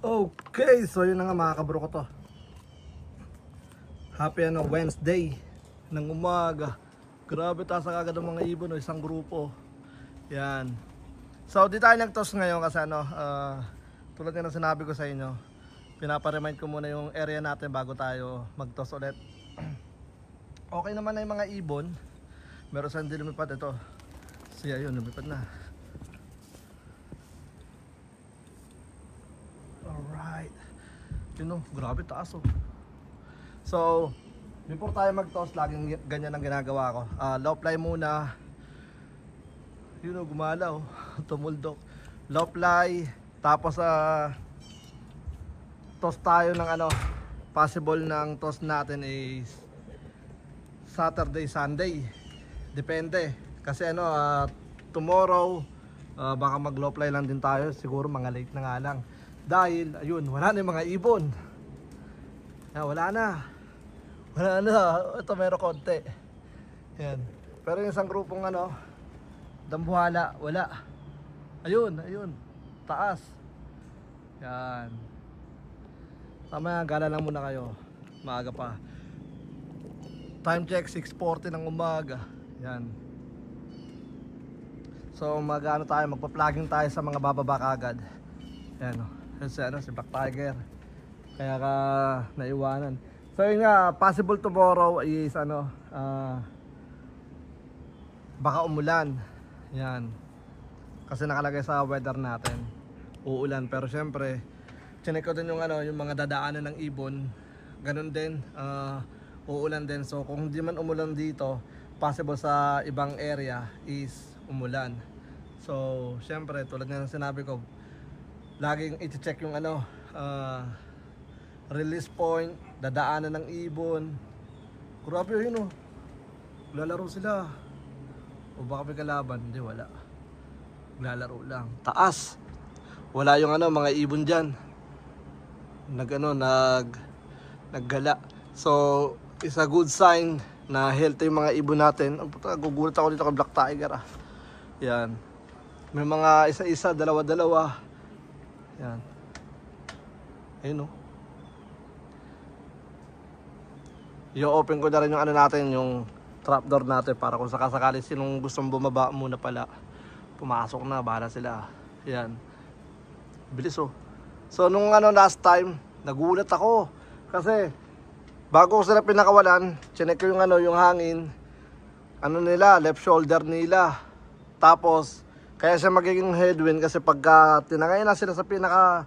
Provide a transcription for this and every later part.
Okay, so yun na nga mga kabro ko to. Happy Wednesday ng umaga. Grabe taas ang agad ng mga ibon, no? Isang grupo. Yan. So di tayo nag-toss ngayon kasi tulad nga ng sinabi ko sa inyo, pinaparemind ko muna yung area natin bago tayo mag-toss ulit. Okay naman na yung mga ibon. Meron saan din lumipad ito. Siya yun, lumipad na. Alright. Yun know, grabe taas oh. So before tayo mag-toss, laging ganyan ang ginagawa ko. Low fly muna. Yun know, gumalaw. Tumuldok. Low fly. Tapos toss tayo ng possible ng toss natin is Saturday, Sunday. Depende. Kasi tomorrow Baka mag low fly lang din tayo, siguro mga late na nga lang. Dahil ayun, wala na yung mga ibon. Wala na. Ito meron konti. Yan. Pero yung isang grupong dambuhala, wala. Ayun, taas. Yan. Tama, gala lang muna kayo. Maaga pa. Time check 6:40 ng umaga. Yan. So magpa-plugging tayo sa mga bababa kagad. Yan si Black Tiger. Kaya ka naiwanan. So yun nga, possible tomorrow is baka umulan. Yan. Kasi nakalagay sa weather natin uulan, pero syempre chinek ko din yung mga dadaanan ng ibon. Ganun din, uulan din. So kung hindi man umulan dito, possible sa ibang area is umulan. So syempre tulad nga ng sinabi ko, laging i-check yung release point, dadaanan ng ibon. Grabe yun lalaro sila. O baka may kalaban? Hindi, wala. Lalaro lang. Taas. Wala yung mga ibon dyan. Naggala. So, is a good sign na healthy yung mga ibon natin. Gugulat ako dito kay Black Tiger. Yan. May mga isa-isa, dalawa-dalawa. Yan. Ayun I-open ko na rin yung natin, yung trapdoor natin, para kung sakasakali sinong gustong bumaba muna pala, pumasok na, bahala sila. Yan. Bilis So nung last time, nagulat ako. Kasi bago ko sila pinakawalan, chinek ko yung yung hangin. Nila, left shoulder nila. Tapos kaya siya magiging headwind kasi pagka tinangay na sila sa pinaka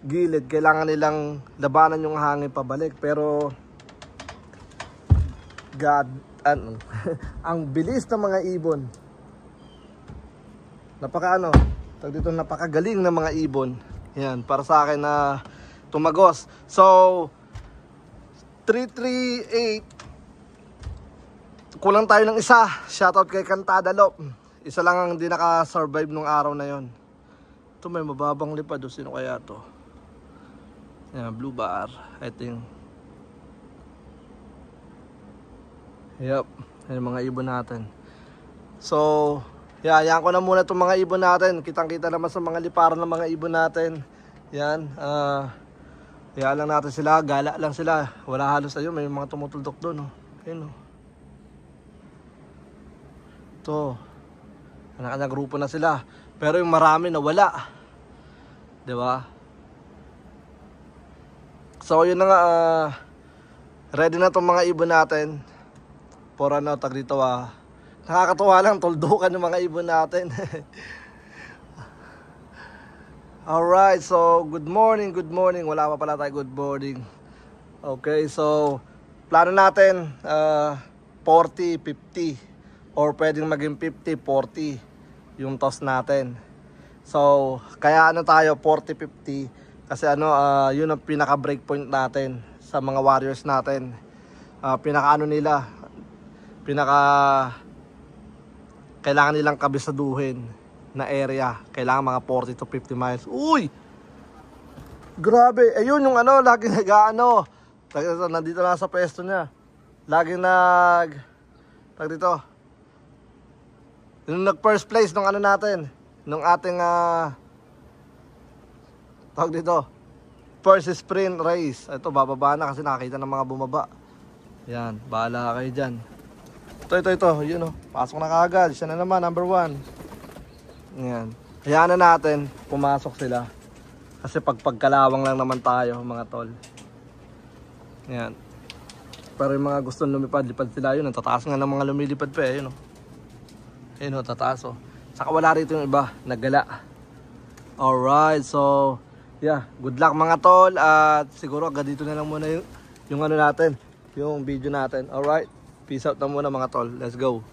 gilid, kailangan nilang labanan yung hangin pabalik. Pero God, ang bilis ng mga ibon. Napakagaling ng mga ibon. Yan, para sa akin na tumagos. So 338, kulang tayo ng isa. Shoutout kay Cantadalop. Isa lang ang hindi naka-survive nung araw na yon. Ito may mababang lipad. Sino kaya to? Yan, blue bar, I think. Yup, yung mga ibon natin. So, yan ko na muna itong mga ibon natin. Kitang-kita naman sa mga liparan ng mga ibon natin. Yan, lang natin sila, gala lang sila. Wala halos may mga tumutuldok doon. Ayun Ito, kanya-kanya grupo na sila. Pero yung marami na wala. Diba? So, yun na nga, ready na itong mga ibon natin. For tag dito nakakatuwa lang, tuldukan yung mga ibon natin. Alright, so good morning. Wala pa pala tayo good morning. Okay, so plano natin 40-50 or pwedeng maging 50-40 yung toss natin. So kaya tayo 40-50 kasi yun ang pinaka break point natin sa mga warriors natin. Kailangan nilang kabisaduhin na area. Kailangan mga 40 to 50 miles. Uy! Grabe. Ayun yung lagi nandito lang sa pwesto niya. Lagi tag dito. Yung nag first place nung natin. Nung ating tag dito. First sprint race. Ito, bababa na kasi nakakita ng mga bumaba. Yan, bahala kayo dyan. Ito, yun pasok na kaagad. Siya na naman, number 1. Yan. Hayaan na natin, pumasok sila. Kasi pagkalawang lang naman tayo, mga tol. Yan. Pero yung mga gustong lumipad, lipad sila yun. Ang tataas nga ng mga lumilipad pa yun. Ayun tataas Saka wala rito yung iba, naggala. Alright, so yeah, good luck mga tol. At siguro agad dito na lang muna yung natin, yung video natin. Alright. Peace out na muna mga tol. Let's go.